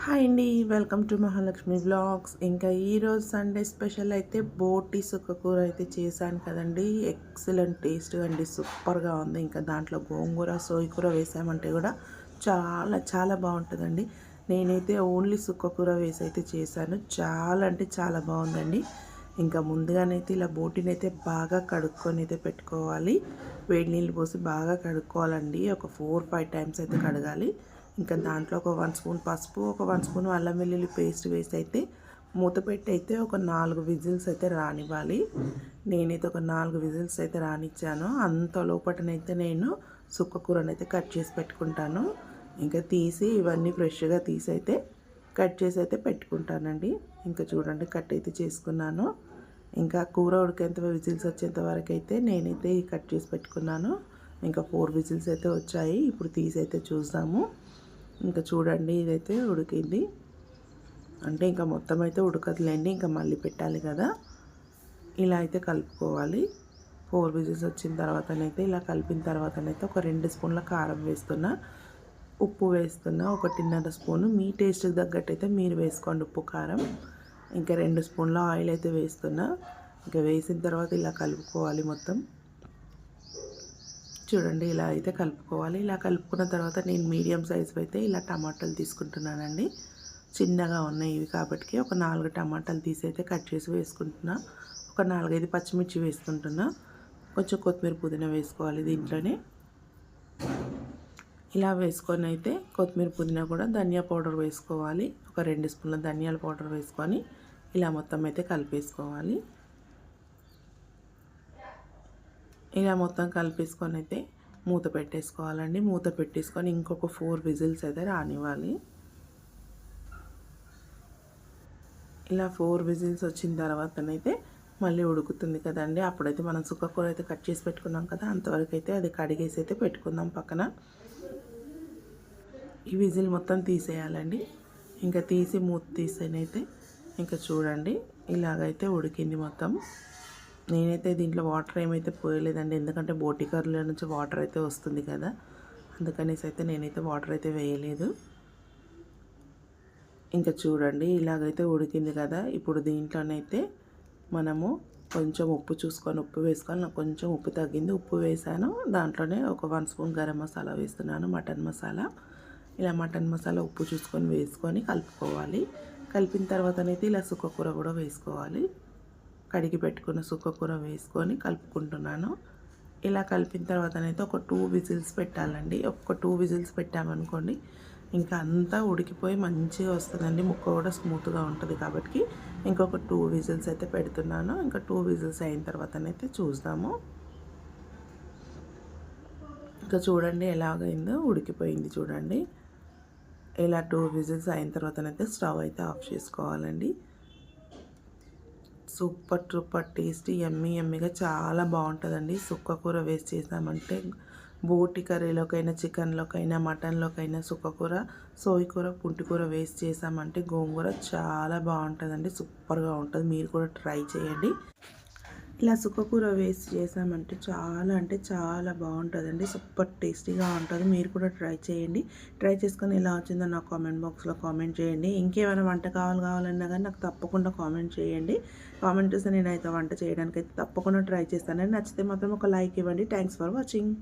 Hi అండి, welcome to Mahalakshmi vlogs. ఇంకా ఈరోజు సండే స్పెషల్ అయితే బోటి సుక్కకూర అయితే చేశాను కదండి. ఎక్సలెంట్ టేస్ట్ అండి, సూపర్గా ఉంది. ఇంకా దాంట్లో గోంగూర సోయకూర వేసామంటే కూడా చాలా చాలా బాగుంటుందండి. నేనైతే ఓన్లీ సుక్కకూర వేసి అయితే చేశాను. చాలా అంటే చాలా బాగుందండి. ఇంకా ముందుగానైతే ఇలా బోటిని అయితే బాగా కడుక్కొని అయితే పెట్టుకోవాలి. వేడి నీళ్ళు పోసి బాగా కడుక్కోవాలండి. ఒక 4-5 టైమ్స్ అయితే కడగాలి. ఇంకా దాంట్లో ఒక 1 స్పూన్ పసుపు, ఒక 1 స్పూన్ అల్లం వెల్లుల్లి పేస్ట్ వేసి అయితే మూత పెట్టి అయితే ఒక 4 విజిల్స్ అయితే రానివ్వాలి. నేనైతే ఒక 4 విజిల్స్ అయితే రానిచ్చాను. అంత లోపటనైతే నేను సుక్కకూరనైతే కట్ చేసి పెట్టుకుంటాను. ఇంకా తీసి ఇవన్నీ ఫ్రెష్గా తీసి అయితే కట్ చేసి అయితే పెట్టుకుంటానండి. ఇంకా చూడండి, కట్ అయితే చేసుకున్నాను. ఇంకా కూర ఉడికేంత విజిల్స్ వచ్చేంత వరకు అయితే నేనైతే కట్ చేసి పెట్టుకున్నాను. ఇంకా 4 విజిల్స్ అయితే వచ్చాయి. ఇప్పుడు తీసి అయితే చూద్దాము. ఇంకా చూడండి, ఇదైతే ఉడికింది. అంటే ఇంకా మొత్తం అయితే ఉడకదులేండి, ఇంకా మళ్ళీ పెట్టాలి కదా. ఇలా అయితే కలుపుకోవాలి. 4 విజిల్స్ వచ్చిన తర్వాతనైతే ఇలా కలిపిన తర్వాతనైతే ఒక 2 స్పూన్ల కారం వేస్తున్నా, ఉప్పు వేస్తున్నా, 1.5 స్పూను మీ టేస్ట్కి తగ్గట్టు అయితే మీరు వేసుకోండి ఉప్పు కారం. ఇంకా 2 స్పూన్ల ఆయిల్ అయితే వేస్తున్నా. ఇంకా వేసిన తర్వాత ఇలా కలుపుకోవాలి మొత్తం. చూడండి, ఇలా అయితే కలుపుకోవాలి. ఇలా కలుపుకున్న తర్వాత నేను మీడియం సైజు అయితే ఇలా టమాటాలు తీసుకుంటున్నానండి. చిన్నగా ఉన్నాయి ఇవి కాబట్టి ఒక 4 టమాటాలు తీసి అయితే కట్ చేసి వేసుకుంటున్నా. ఒక 4-5 పచ్చిమిర్చి వేసుకుంటున్నా. కొంచెం కొత్తిమీర పుదీనా వేసుకోవాలి దీంట్లోనే. ఇలా వేసుకొని అయితే కొత్తిమీర పుదీనా కూడా ధనియా పౌడర్ వేసుకోవాలి. ఒక 2 స్పూన్ల ధనియాల పౌడర్ వేసుకొని ఇలా మొత్తం అయితే కలిపేసుకోవాలి. ఇలా మొత్తం కలిపేసుకొని అయితే మూత పెట్టేసుకోవాలండి. మూత పెట్టేసుకొని ఇంకొక 4 విజిల్స్ అయితే రానివ్వాలి. ఇలా 4 విజిల్స్ వచ్చిన తర్వాతనైతే మళ్ళీ ఉడుకుతుంది కదండి. అప్పుడైతే మనం సుక్కకూర అయితే కట్ చేసి పెట్టుకున్నాం కదా, అంతవరకు అయితే అది కడిగేసి అయితే పెట్టుకుందాం పక్కన. ఈ విజిల్ మొత్తం తీసేయాలండి. ఇంకా తీసి మూత తీసేనైతే ఇంకా చూడండి, ఇలాగైతే ఉడికింది మొత్తం. నేనైతే దీంట్లో వాటర్ ఏమైతే పోయలేదండి, ఎందుకంటే బోటి కర్రీలో నుంచి వాటర్ అయితే వస్తుంది కదా, అందుకనేసి అయితే నేనైతే వాటర్ అయితే వేయలేదు. ఇంకా చూడండి, ఇలాగైతే ఉడికింది కదా. ఇప్పుడు దీంట్లోనైతే మనము కొంచెం ఉప్పు చూసుకొని ఉప్పు వేసుకొని, నాకు కొంచెం ఉప్పు తగ్గింది, ఉప్పు వేసాను. దాంట్లోనే ఒక 1 స్పూన్ గరం మసాలా వేస్తున్నాను, మటన్ మసాలా. ఇలా మటన్ మసాలా ఉప్పు చూసుకొని వేసుకొని కలుపుకోవాలి. కలిపిన తర్వాతనైతే ఇలా సుక్కకూర కూడా వేసుకోవాలి. కడిగి పెట్టుకున్న సుక్కకూర వేసుకొని కలుపుకుంటున్నాను. ఇలా కలిపిన తర్వాతనైతే ఒక 2 విజిల్స్ పెట్టాలండి. ఒక 2 విజిల్స్ పెట్టామనుకోండి, ఇంకా అంతా ఉడికిపోయి మంచిగా వస్తుందండి. ముక్క కూడా స్మూత్గా ఉంటుంది కాబట్టి ఇంకొక 2 విజిల్స్ అయితే పెడుతున్నాను. ఇంకా 2 విజిల్స్ అయిన తర్వాతనైతే చూద్దాము. ఇంకా చూడండి ఎలాగైందో, ఉడికిపోయింది చూడండి. ఇలా 2 విజిల్స్ అయిన తర్వాతనైతే స్టవ్ అయితే ఆఫ్ చేసుకోవాలండి. సూపర్ టేస్టీ యమ్మీగా చాలా బాగుంటుందండి. సుక్కకూర వేసి చేసామంటే బోటి కర్రీలోకైనా, చికెన్లోకైనా, మటన్లోకైనా సుక్కకూర, సోయకూర, పుంటికూర వేసి చేసామంటే గోంగూర చాలా బాగుంటుందండి. సూపర్గా ఉంటుంది. మీరు కూడా ట్రై చేయండి. ఇలా సుక్కకూర వేసి చేసామంటే చాలా అంటే చాలా బాగుంటుందండి. సూపర్ టేస్టీగా ఉంటుంది. మీరు కూడా ట్రై చేయండి. ట్రై చేసుకొని ఎలా వచ్చిందో నాకు కామెంట్ బాక్స్లో కామెంట్ చేయండి. ఇంకేమైనా వంట కావాలన్నా కానీ నాకు తప్పకుండా కామెంట్ చేయండి. కామెంట్ చేస్తే నేనైతే వంట చేయడానికి అయితే తప్పకుండా ట్రై చేస్తానండి. నచ్చితే మాత్రం ఒక లైక్ ఇవ్వండి. Thanks for watching.